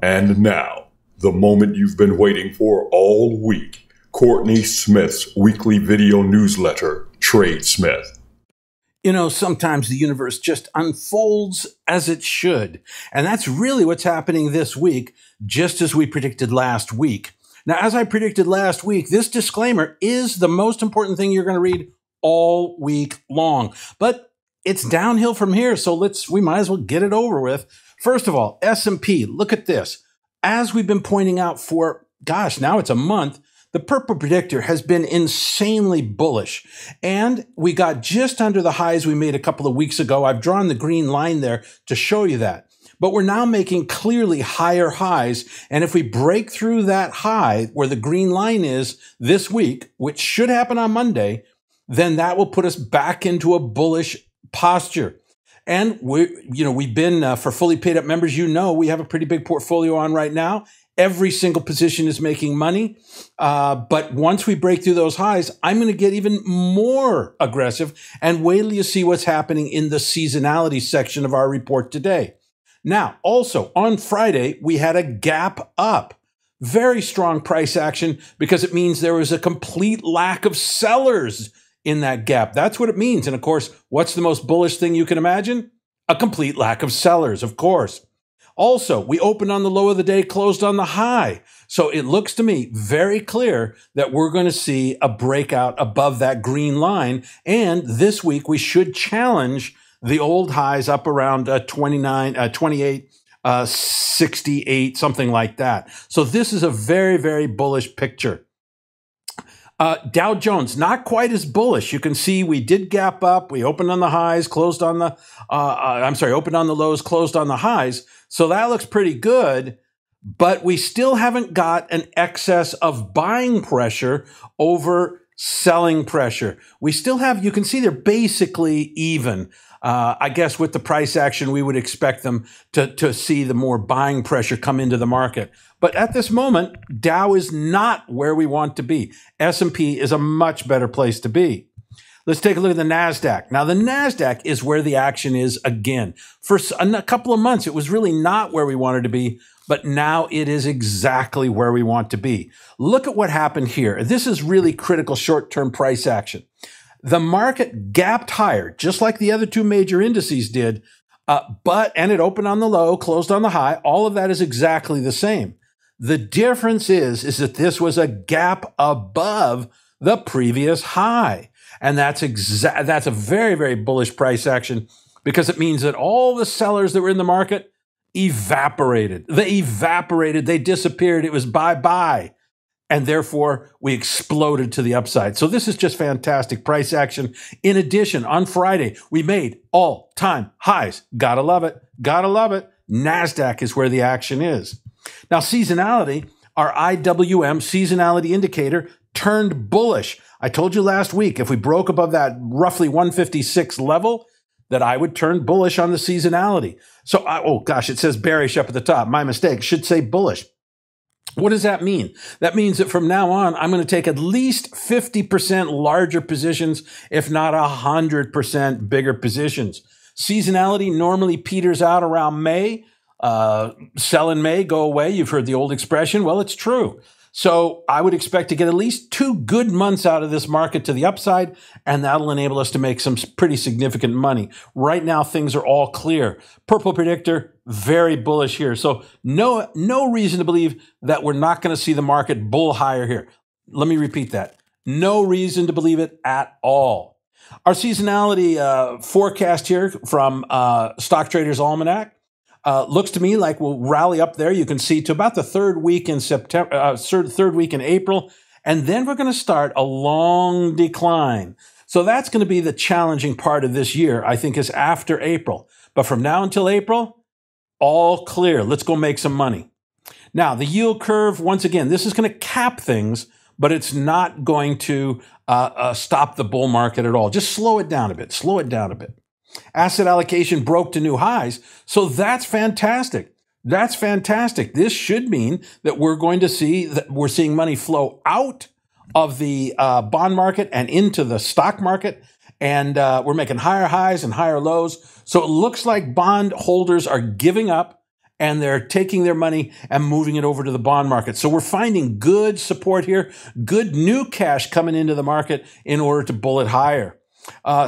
And now, the moment you've been waiting for all week, Courtney Smith's weekly video newsletter, TradeSmith. You know, sometimes the universe just unfolds as it should. And that's really what's happening this week, just as we predicted last week. Now, as I predicted last week, this disclaimer is the most important thing you're going to read all week long. But it's downhill from here, so we might as well get it over with. First of all, S&P, look at this. As we've been pointing out for, gosh, now it's a month, the purple predictor has been insanely bullish. And we got just under the highs we made a couple of weeks ago. I've drawn the green line there to show you that. But we're now making clearly higher highs. And if we break through that high where the green line is this week, which should happen on Monday, then that will put us back into a bullish posture. And we've been, for fully paid up members, we have a pretty big portfolio on right now. Every single position is making money. But once we break through those highs, I'm going to get even more aggressive, and wait till you see what's happening in the seasonality section of our report today. Now, also on Friday, we had a gap up. Very strong price action because it means there was a complete lack of sellers in that gap. That's what it means. And of course, what's the most bullish thing you can imagine? A complete lack of sellers, of course. Also, we opened on the low of the day, closed on the high. So it looks to me very clear that we're going to see a breakout above that green line. And this week, we should challenge the old highs up around 28, 68, something like that. So this is a very, very bullish picture. Dow Jones, not quite as bullish. You can see we did gap up. We opened on the highs, closed on the, opened on the lows, closed on the highs. So that looks pretty good, but we still haven't got an excess of buying pressure over selling pressure. We still have, you can see they're basically even. I guess with the price action, we would expect them to see the more buying pressure come into the market. But at this moment, Dow is not where we want to be. S&P is a much better place to be. Let's take a look at the Nasdaq. Now, the Nasdaq is where the action is again. For a couple of months, it was really not where we wanted to be, but now it is exactly where we want to be. Look at what happened here. This is really critical short-term price action. The market gapped higher, just like the other two major indices did, and it opened on the low, closed on the high. All of that is exactly the same. The difference is that this was a gap above the previous high. And that's a very, very bullish price action because it means that all the sellers that were in the market evaporated. They evaporated. They disappeared. It was bye-bye. And therefore, we exploded to the upside. So this is just fantastic price action. In addition, on Friday, we made all-time highs. Gotta love it. Gotta love it. Nasdaq is where the action is. Now, seasonality, our IWM seasonality indicator, turned bullish. I told you last week, if we broke above that roughly 156 level, that I would turn bullish on the seasonality. So, oh gosh, it says bearish up at the top. My mistake. Should say bullish. What does that mean? That means that from now on, I'm going to take at least 50% larger positions, if not 100% bigger positions. Seasonality normally peters out around May. Sell in May, go away. You've heard the old expression. Well, it's true. So I would expect to get at least 2 good months out of this market to the upside, and that'll enable us to make some pretty significant money. Right now, things are all clear. Purple predictor, very bullish here. So no reason to believe that we're not going to see the market bull higher here. Let me repeat that. No reason to believe it at all. Our seasonality forecast here from Stock Traders Almanac looks to me like we'll rally up there. You can see to about the third week in September, third week in April, and then we're going to start a long decline. So that's going to be the challenging part of this year, I think, is after April. But from now until April, all clear. Let's go make some money. Now, the yield curve, once again, this is going to cap things, but it's not going to stop the bull market at all. Just slow it down a bit. Slow it down a bit. Asset allocation broke to new highs. So that's fantastic. That's fantastic. This should mean that we're going to see that we're seeing money flow out of the bond market and into the stock market. And we're making higher highs and higher lows. So it looks like bond holders are giving up and they're taking their money and moving it over to the bond market. So we're finding good support here, good new cash coming into the market in order to bull it higher.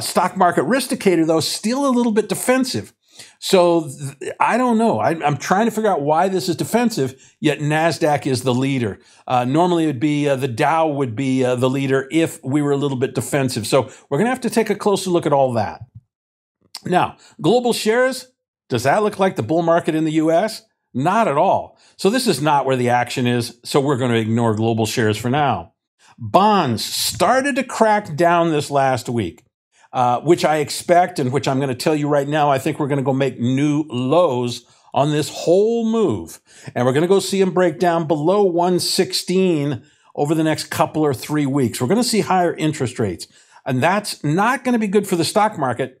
Stock market RISKDICATOR, though, still a little bit defensive. So I don't know. I'm trying to figure out why this is defensive, yet Nasdaq is the leader. Normally it would be the Dow would be the leader if we were a little bit defensive. So we're going to have to take a closer look at all that. Now, global shares, does that look like the bull market in the U.S.? Not at all. So this is not where the action is. So we're going to ignore global shares for now. Bonds started to crack down this last week. Which I expect and which I'm going to tell you right now, I think we're going to go make new lows on this whole move. And we're going to go see them break down below 116 over the next couple or 3 weeks. We're going to see higher interest rates. And that's not going to be good for the stock market.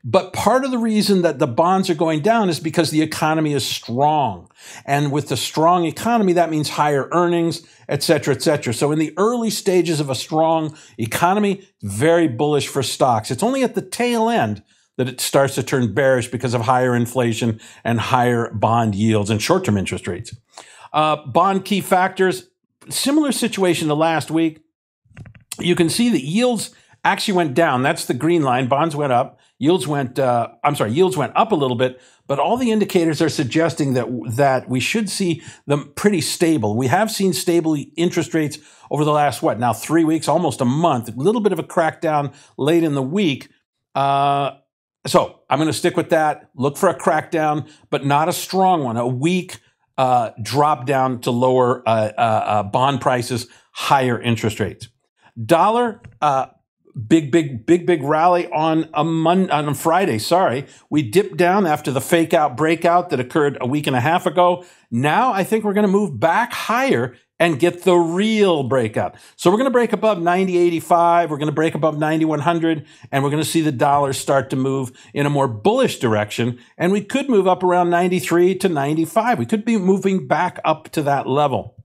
But part of the reason that the bonds are going down is because the economy is strong. And with the strong economy, that means higher earnings, et cetera, et cetera. So in the early stages of a strong economy, very bullish for stocks. It's only at the tail end that it starts to turn bearish because of higher inflation and higher bond yields and short-term interest rates. Bond key factors, similar situation to last week. You can see that yields actually went down. That's the green line. Bonds went up. Yields went up a little bit, but all the indicators are suggesting that we should see them pretty stable. We have seen stable interest rates over the last, 3 weeks, almost a month, a little bit of a crackdown late in the week. So I'm going to stick with that. Look for a crackdown, but not a strong one, a weak drop down to lower bond prices, higher interest rates. Dollar, big rally on Friday. Sorry, we dipped down after the fake out breakout that occurred a week and a half ago. Now I think we're going to move back higher and get the real breakout. So we're going to break above 90.85. We're going to break above 9100, and we're going to see the dollar start to move in a more bullish direction. And we could move up around 93 to 95. We could be moving back up to that level.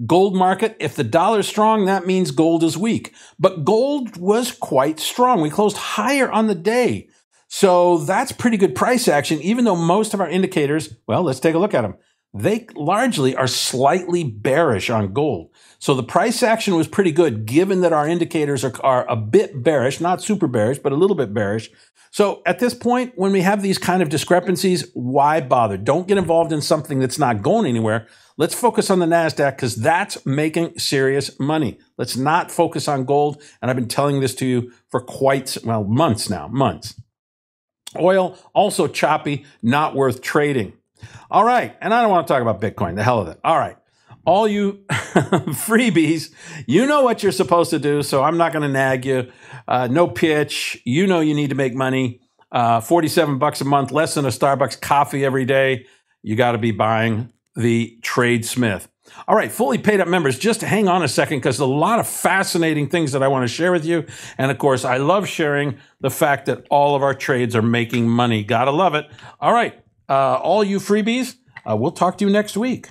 Gold market, if the dollar's strong, that means gold is weak. But gold was quite strong. We closed higher on the day. So that's pretty good price action, even though most of our indicators, well, let's take a look at them. They largely are slightly bearish on gold. So the price action was pretty good, given that our indicators are a bit bearish, not super bearish, but a little bit bearish. So at this point, when we have these kind of discrepancies, why bother? Don't get involved in something that's not going anywhere. Let's focus on the Nasdaq because that's making serious money. Let's not focus on gold. And I've been telling this to you for months now, months. Oil, also choppy, not worth trading. All right. And I don't want to talk about Bitcoin. The hell with it. All right. All you freebies, you know what you're supposed to do. So I'm not going to nag you. No pitch. You know you need to make money. $47 a month, less than a Starbucks coffee every day. You got to be buying the TradeSmith. All right, fully paid up members, just hang on a second because there's a lot of fascinating things that I want to share with you. And of course, I love sharing the fact that all of our trades are making money. Gotta love it. All right, all you freebies, we'll talk to you next week.